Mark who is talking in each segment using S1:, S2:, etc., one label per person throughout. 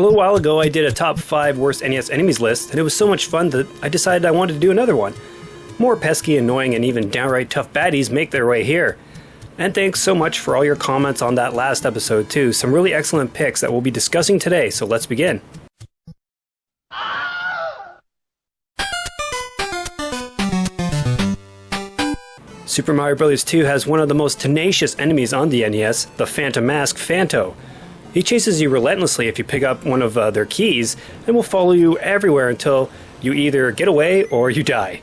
S1: A little while ago I did a top 5 worst NES enemies list, and it was so much fun that I decided I wanted to do another one. More pesky, annoying, and even downright tough baddies make their way here. And thanks so much for all your comments on that last episode too. Some really excellent picks that we'll be discussing today, so let's begin. Super Mario Bros. 2 has one of the most tenacious enemies on the NES, the Phantom Mask Phanto. He chases you relentlessly if you pick up one of their keys, and will follow you everywhere until you either get away or you die.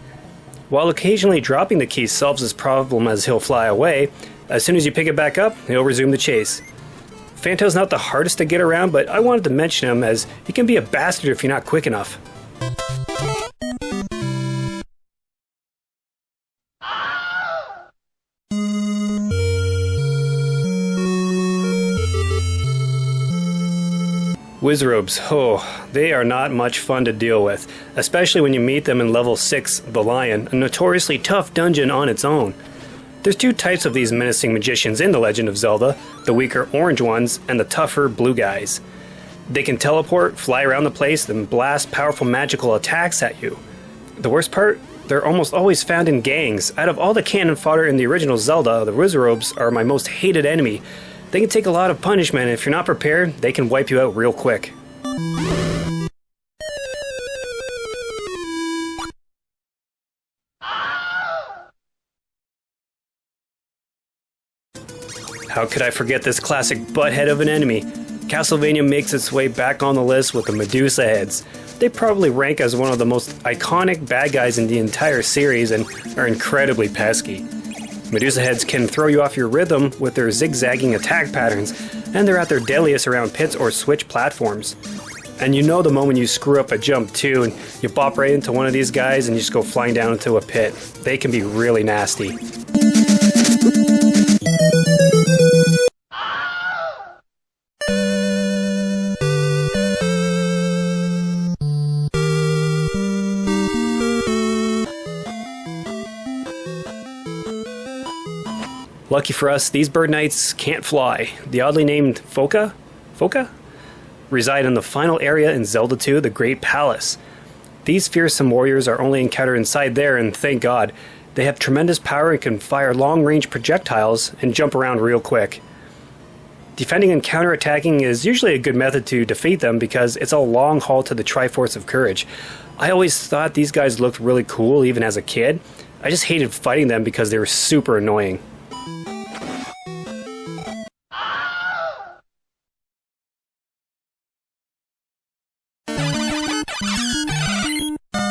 S1: While occasionally dropping the keys solves this problem as he'll fly away, as soon as you pick it back up, he'll resume the chase. Phanto's not the hardest to get around, but I wanted to mention him as he can be a bastard if you're not quick enough. Wizrobes, they are not much fun to deal with, especially when you meet them in level 6, the Lion, a notoriously tough dungeon on its own. There's two types of these menacing magicians in The Legend of Zelda, the weaker orange ones and the tougher blue guys. They can teleport, fly around the place, and blast powerful magical attacks at you. The worst part? They're almost always found in gangs. Out of all the cannon fodder in the original Zelda, the Wizrobes are my most hated enemy. They can take a lot of punishment, and if you're not prepared, they can wipe you out real quick. How could I forget this classic butthead of an enemy? Castlevania makes its way back on the list with the Medusa Heads. They probably rank as one of the most iconic bad guys in the entire series and are incredibly pesky. Medusa Heads can throw you off your rhythm with their zigzagging attack patterns, and they're at their deadliest around pits or switch platforms. And you know the moment you screw up a jump too, and you bop right into one of these guys and you just go flying down into a pit. They can be really nasty. Lucky for us, these bird knights can't fly. The oddly named Foca reside in the final area in Zelda 2, the Great Palace. These fearsome warriors are only encountered inside there, and thank God, they have tremendous power and can fire long-range projectiles and jump around real quick. Defending and counterattacking is usually a good method to defeat them because it's a long haul to the Triforce of Courage. I always thought these guys looked really cool even as a kid. I just hated fighting them because they were super annoying.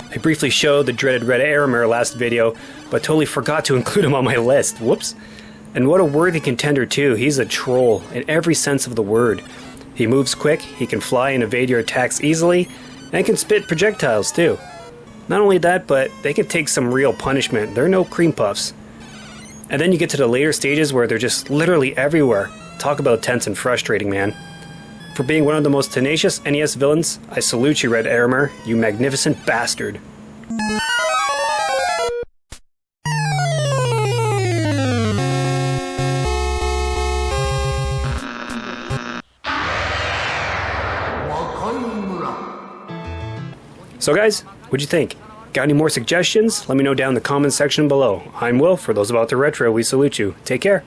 S1: I briefly showed the dreaded Red Aramir last video, but totally forgot to include him on my list. Whoops. And what a worthy contender too. He's a troll in every sense of the word. He moves quick, he can fly and evade your attacks easily, and can spit projectiles too. Not only that, but they can take some real punishment. They're no cream puffs. And then you get to the later stages where they're just literally everywhere. Talk about tense and frustrating, man. For being one of the most tenacious NES villains, I salute you, Red Aramir, you magnificent bastard. So guys, what'd you think? Got any more suggestions? Let me know down in the comments section below. I'm Will. For those about the retro, we salute you. Take care.